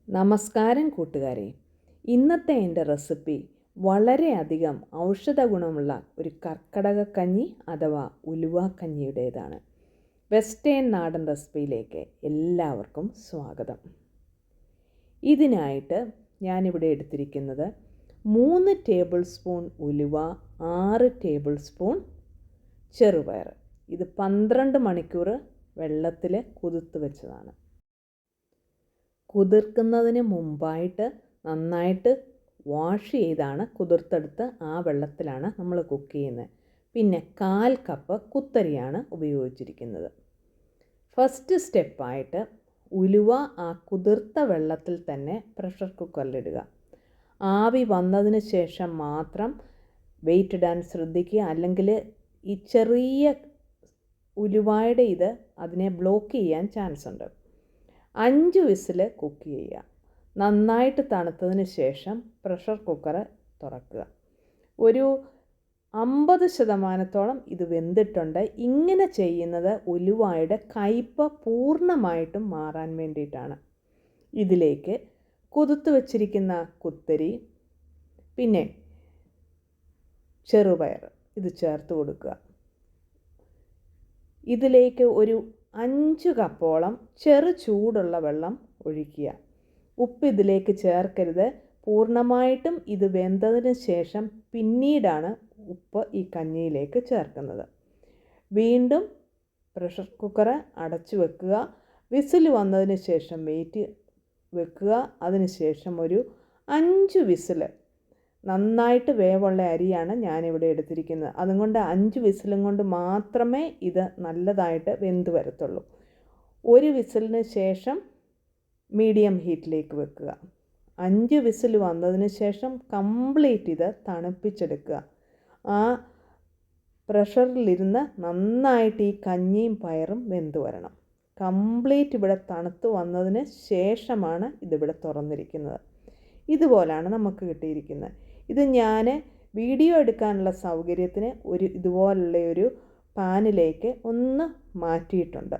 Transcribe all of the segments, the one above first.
നമസ്കാരം കൂട്ടുകാരെ. ഇന്നത്തെ എൻ്റെ റെസിപ്പി വളരെയധികം ഔഷധ ഗുണമുള്ള ഒരു കർക്കിടക കഞ്ഞി അഥവാ ഉലുവാക്കഞ്ഞിയുടേതാണ്. വെസ്റ്റേൺ നാടൻ റെസിപ്പിയിലേക്ക് എല്ലാവർക്കും സ്വാഗതം. ഇതിനായിട്ട് ഞാനിവിടെ എടുത്തിരിക്കുന്നത് 3 ടേബിൾ സ്പൂൺ ഉലുവ, 6 ടേബിൾ സ്പൂൺ ചെറുപയർ. ഇത് 12 മണിക്കൂർ വെള്ളത്തിൽ കുതിർത്ത് വെച്ചതാണ്. കുതിർക്കുന്നതിന് മുമ്പായിട്ട് നന്നായിട്ട് വാഷ് ചെയ്താണ് കുതിർത്തെടുത്ത് ആ വെള്ളത്തിലാണ് നമ്മൾ കുക്ക് ചെയ്യുന്നത്. പിന്നെ 1/4 കപ്പ് കുത്തരിയാണ് ഉപയോഗിച്ചിരിക്കുന്നത്. ഫസ്റ്റ് സ്റ്റെപ്പായിട്ട് ഉലുവ ആ കുതിർത്ത വെള്ളത്തിൽ തന്നെ പ്രഷർ കുക്കറിലിടുക. ആവി വന്നതിന് ശേഷം മാത്രം വെയിറ്റ് ഇടാൻ ശ്രദ്ധിക്കുക, അല്ലെങ്കിൽ ഈ ചെറിയ ഉലുവായുടെ ഇത് അതിനെ ബ്ലോക്ക് ചെയ്യാൻ ചാൻസ് ഉണ്ട്. 5 വിസിൽ കുക്ക് ചെയ്യുക. നന്നായിട്ട് തണുത്തതിന് ശേഷം പ്രഷർ കുക്കർ തുറക്കുക. ഒരു 50% ഇത് വെന്തിട്ടുണ്ട്. ഇങ്ങനെ ചെയ്യുന്നത് ഉലുവായുടെ കയ്പ്പ് പൂർണ്ണമായിട്ടും മാറാൻ വേണ്ടിയിട്ടാണ്. ഇതിലേക്ക് കുതിർത്ത് വച്ചിരിക്കുന്ന കുത്തരി, പിന്നെ ചെറുപയർ ഇത് ചേർത്ത് കൊടുക്കുക. ഇതിലേക്ക് ഒരു 5 കപ്പോളം ചെറു ചൂടുള്ള വെള്ളം ഒഴിക്കുക. ഉപ്പ് ഇതിലേക്ക് ചേർക്കരുത്. പൂർണ്ണമായിട്ടും ഇത് വെന്തതിന് ശേഷം പിന്നീടാണ് ഉപ്പ് ഈ കഞ്ഞിയിലേക്ക് ചേർക്കുന്നത്. വീണ്ടും പ്രഷർ കുക്കർ അടച്ചു വെക്കുക. വിസിൽ വന്നതിന് ശേഷം വെയിറ്റ് വെക്കുക. അതിന് ശേഷം ഒരു 5 വിസിൽ, നന്നായിട്ട് വേവുള്ള അരിയാണ് ഞാനിവിടെ എടുത്തിരിക്കുന്നത്. അതുകൊണ്ട് 5 വിസിലും കൊണ്ട് മാത്രമേ ഇത് നല്ലതായിട്ട് വെന്ത് വരത്തുള്ളൂ. ഒരു വിസിലിന് ശേഷം മീഡിയം ഹീറ്റിലേക്ക് വെക്കുക. 5 വിസിൽ വന്നതിന് ശേഷം കംപ്ലീറ്റ് ഇത് തണുപ്പിച്ചെടുക്കുക. ആ പ്രഷറിലിരുന്ന് നന്നായിട്ട് ഈ കഞ്ഞിയും പയറും വെന്ത് വരണം. കംപ്ലീറ്റ് ഇവിടെ തണുത്ത് വന്നതിന് ശേഷമാണ് ഇതിവിടെ തുറന്നിരിക്കുന്നത്. ഇതുപോലാണ് നമുക്ക് കിട്ടിയിരിക്കുന്നത്. ഇത് ഞാൻ വീഡിയോ എടുക്കാനുള്ള സൗകര്യത്തിന് ഇതുപോലുള്ള ഒരു പാനിലേക്ക് ഒന്ന് മാറ്റിയിട്ടുണ്ട്.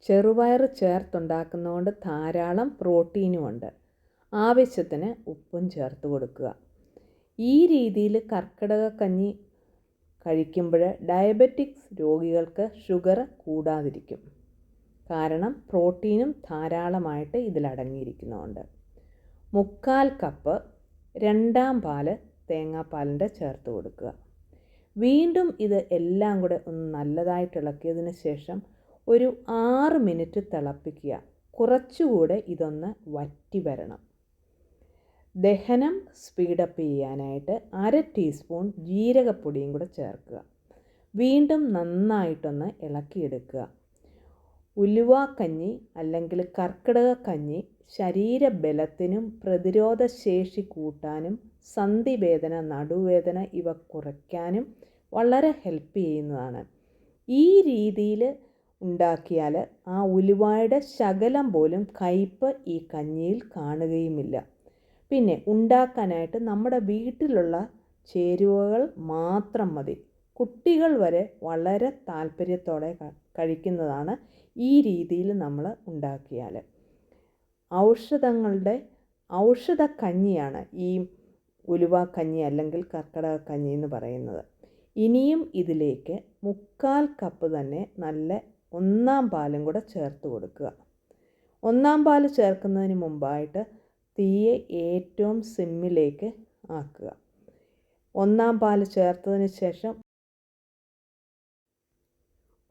ചെറുപയർ ചേർത്തുണ്ടാക്കുന്നതുകൊണ്ട് ധാരാളം പ്രോട്ടീനുമുണ്ട്. ആവശ്യത്തിന് ഉപ്പും ചേർത്ത് കൊടുക്കുക. ഈ രീതിയിൽ കർക്കിടക കഞ്ഞി കഴിക്കുമ്പോൾ ഡയബറ്റിക്സ് രോഗികൾക്ക് ഷുഗർ കൂടാതിരിക്കും. കാരണം പ്രോട്ടീനും ധാരാളമായിട്ട് ഇതിലടങ്ങിയിരിക്കുന്നുണ്ട്. 3/4 കപ്പ് 2ാം പാല് തേങ്ങാപ്പാലിൻ്റെ ചേർത്ത് കൊടുക്കുക. വീണ്ടും ഇത് എല്ലാം കൂടെ ഒന്ന് നല്ലതായിട്ട് ഇളക്കിയതിന് ശേഷം ഒരു 6 മിനിറ്റ് തിളപ്പിക്കുക. കുറച്ചുകൂടെ ഇതൊന്ന് വറ്റി വരണം. ദഹനം സ്പീഡപ്പ് ചെയ്യാനായിട്ട് 1/2 ടീസ്പൂൺ ജീരകപ്പൊടിയും കൂടെ ചേർക്കുക. വീണ്ടും നന്നായിട്ടൊന്ന് ഇളക്കിയെടുക്കുക. ഉലുവാക്കഞ്ഞി അല്ലെങ്കിൽ കർക്കിടക കഞ്ഞി ശരീരബലത്തിനും പ്രതിരോധശേഷി കൂട്ടാനും സന്ധിവേദന, നടുവേദന ഇവ കുറയ്ക്കാനും വളരെ ഹെൽപ്പ് ചെയ്യുന്നതാണ്. ഈ രീതിയിൽ ഉണ്ടാക്കിയാൽ ആ ഉലുവായുടെ ശകലം പോലും കയ്പ്പ് ഈ കഞ്ഞിയിൽ കാണുകയുമില്ല. പിന്നെ ഉണ്ടാക്കാനായിട്ട് നമ്മുടെ വീട്ടിലുള്ള ചേരുവകൾ മാത്രം മതി. കുട്ടികൾ വരെ വളരെ താല്പര്യത്തോടെ കഴിക്കുന്നതാണ് ഈ രീതിയിൽ നമ്മൾ ഉണ്ടാക്കിയാൽ. ഔഷധ കഞ്ഞിയാണ് ഈ ഉലുവാക്കഞ്ഞി അല്ലെങ്കിൽ കർക്കിടക കഞ്ഞി എന്ന് പറയുന്നത്. ഇനിയും ഇതിലേക്ക് 3/4 കപ്പ് തന്നെ നല്ല 1ാം പാലും കൂടെ ചേർത്ത് കൊടുക്കുക. 1ാം പാൽ ചേർക്കുന്നതിന് മുമ്പായിട്ട് തീയെ ഏറ്റവും സിമ്മിലേക്ക് ആക്കുക. 1ാം പാൽ ചേർത്തതിന് ശേഷം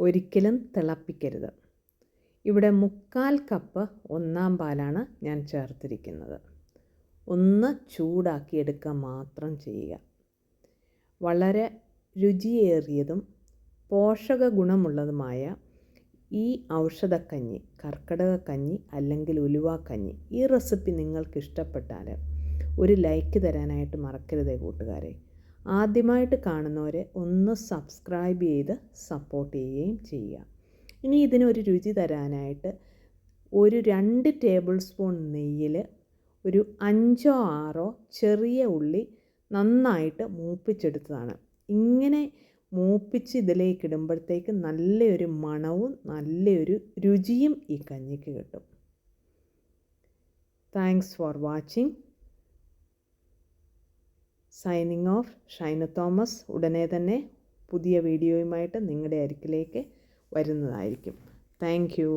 ഒരിക്കലും തിളപ്പിക്കരുത്. ഇവിടെ 3/4 കപ്പ് 1ാം പാലാണ് ഞാൻ ചേർത്തിരിക്കുന്നത്. ഒന്ന് ചൂടാക്കി എടുക്കുക മാത്രം ചെയ്യുക. വളരെ രുചിയേറിയതും പോഷക ഗുണമുള്ളതുമായ ഈ ഔഷധക്കഞ്ഞി, കർക്കിടക കഞ്ഞി അല്ലെങ്കിൽ ഉലുവാക്കഞ്ഞി, ഈ റെസിപ്പി നിങ്ങൾക്ക് ഇഷ്ടപ്പെട്ടാൽ ഒരു ലൈക്ക് തരാനായിട്ട് മറക്കരുതേ കൂട്ടുകാരെ. ആദ്യമായിട്ട് കാണുന്നവരെ ഒന്ന് സബ്സ്ക്രൈബ് ചെയ്ത് സപ്പോർട്ട് ചെയ്യുകയും ചെയ്യുക. ഇനി ഇതിനൊരു രുചി തരാനായിട്ട് ഒരു 2 ടേബിൾ സ്പൂൺ നെയ്യിൽ ഒരു 5ഓ 6ഓ ചെറിയ ഉള്ളി നന്നായിട്ട് മൂപ്പിച്ചെടുത്തതാണ്. ഇങ്ങനെ മൂപ്പിച്ച് ഇതിലേക്ക് ഇടുമ്പോഴത്തേക്ക് നല്ലൊരു മണവും നല്ലൊരു രുചിയും ഈ കഞ്ഞിക്ക് കിട്ടും. Thanks for watching. Signing off Shaina Thomas. ഉടനെ തന്നെ പുതിയ വീഡിയോയുമായിട്ട് നിങ്ങളുടെ അരികിലേക്ക് വരുന്നതായിരിക്കും. Thank you.